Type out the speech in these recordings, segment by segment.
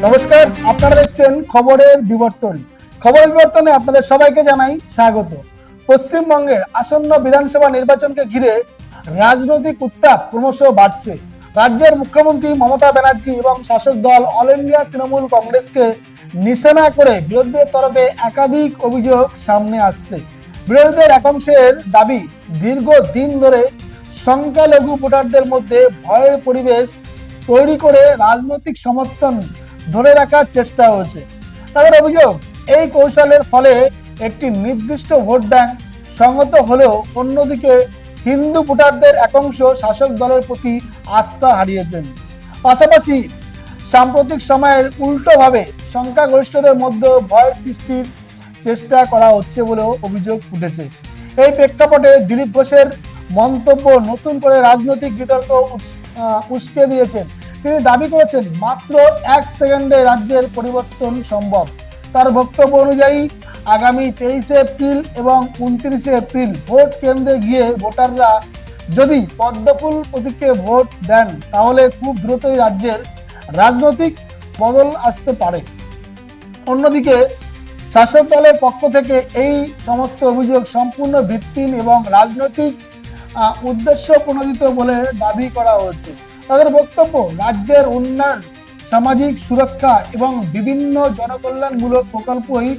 নমস্কার, আপনারা দেখছেন খবরের বিবর্তন। খবরের বিবর্তনে আপনাদের সবাইকে জানাই স্বাগত। পশ্চিমবঙ্গের আসন্ন বিধানসভা নির্বাচনকে ঘিরে রাজনৈতিক উত্তাপ ক্রমশ বাড়ছে। রাজ্যের মুখ্যমন্ত্রী মমতা ব্যানার্জি এবং শাসক দল অল ইন্ডিয়া তৃণমূল কংগ্রেসকে নিশানা করে বিরোধীদের তরফে একাধিক অভিযোগ সামনে আসছে। বিরোধীদের একাংশের দাবি, দীর্ঘদিন ধরে সংখ্যালঘু ভোটারদের মধ্যে ভয়ের পরিবেশ তৈরি করে রাজনৈতিক সমর্থন ধরে রাখার চেষ্টা হয়েছে। তাদের অভিযোগ, এই কৌশলের ফলে একটি নির্দিষ্ট ভোট ব্যাংক সংহত হলেও অন্যদিকে হিন্দু ভোটারদের একাংশ শাসক দলের প্রতি আস্থা হারিয়েছেন। পাশাপাশি সাম্প্রতিক সময়ের উল্টোভাবে সংখ্যাগরিষ্ঠদের মধ্যে ভয় সৃষ্টির চেষ্টা করা হচ্ছে বলেও অভিযোগ উঠেছে। এই প্রেক্ষাপটে দিলীপ ঘোষের মন্তব্য নতুন করে রাজনৈতিক বিতর্ক উস্কে দিয়েছেন। তিনি দাবি করেছেন মাত্র 1 সেকেন্ডে রাজ্যের পরিবর্তন সম্ভব। তার বক্তব্য অনুযায়ী আগামী 23 এপ্রিল এবং 29 এপ্রিল ভোট কেন্দ্রে গিয়ে ভোটাররা যদি পদ্মফুল প্রতীকে ভোট দেন তাহলে খুব দ্রুতই রাজ্যের রাজনৈতিক বদল আসতে পারে। অন্যদিকে শাসক দলের পক্ষ থেকে এই সমস্ত অভিযোগ সম্পূর্ণ ভিত্তিহীন এবং রাজনৈতিক উদ্দেশ্য প্রণোদিত বলে দাবি করা হয়েছে। তাদের বক্তব্য, রাজ্যের উন্নয়ন, সামাজিক সুরক্ষা এবং বিভিন্ন জনকল্যাণমূলক প্রকল্পই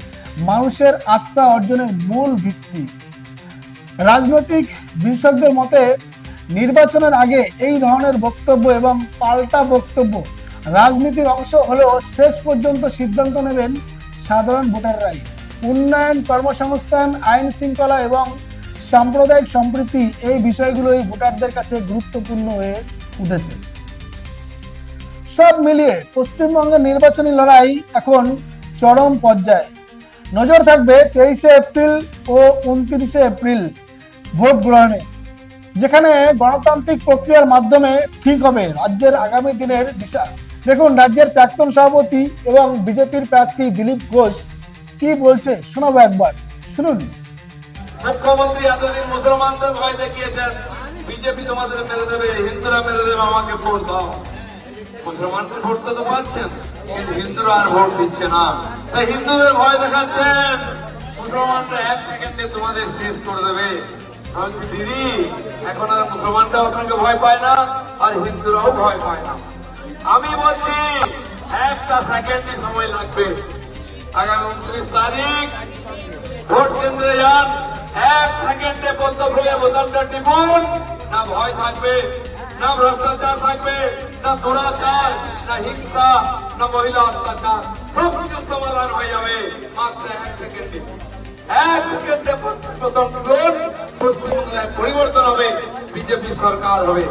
মানুষের আস্থা অর্জনের মূল ভিত্তি। রাজনৈতিক বিশেষজ্ঞদের মতে নির্বাচনের আগে এই ধরনের বক্তব্য এবং পাল্টা বক্তব্য রাজনীতির অংশ হলেও শেষ পর্যন্ত সিদ্ধান্ত নেবেন সাধারণ ভোটাররাই। উন্নয়ন, কর্মসংস্থান, আইন শৃঙ্খলা এবং সাম্প্রদায়িক সম্প্রীতি, এই বিষয়গুলোই ভোটারদের কাছে গুরুত্বপূর্ণ হয়ে উঠেছে। সব মিলিয়ে পশ্চিমবঙ্গের নির্বাচনী লড়াই এখন চরম পর্যায়ে। নজর থাকবে 23 এপ্রিল ও 29 এপ্রিল ভোট গ্রহণে, যেখানে গণতান্ত্রিক প্রক্রিয়ার মাধ্যমে ঠিক হবে রাজ্যের আগামী দিনের দিশা। দেখুন রাজ্যের প্রাক্তন সভাপতি এবং বিজেপির প্রার্থী দিলীপ ঘোষ কি বলছে, শোনাবো একবার, শুনুন। মুখ্যমন্ত্রী এতদিন মুসলমানদের ভয় দেখিয়েছেন, বিজেপি তোমাদের মেরে দেবে, হিন্দুরা মেরে দেবে, আমাকে ভোট দাও। মুসলমানদের ভোট তো পাচ্ছেন, কিন্তু হিন্দুরা আর ভোট দিচ্ছে না, তাই হিন্দুদের ভয় দেখাচ্ছেন। মুসলমানরা 1 সেকেন্ডে তোমাদের শেষ করে দেবে। দিদি, এখন আর মুসলমানরাও আপনাকে ভয় পায় না, আর হিন্দুরাও ভয় পায় না। আমি বলছি 1 সেকেন্ডই সময় লাগবে। আগামী 29 তারিখ ভোট কেন্দ্রে যান, 1 সেকেন্ডে পদ্মফুলে বোতামটা টিপুন। না ভয় থাকবে, না ভ্রষ্টাচার থাকবে, না দুরাচার, না হিংসা, না মহিলা অত্যাচার, সবকিছু সমাধান হয়ে যাবে মাত্র 1 সেকেন্ডে। 1 সেকেন্ডে প্রথম ভোট, পশ্চিমবাংলায় পরিবর্তন হবে, বিজেপি সরকার হবে।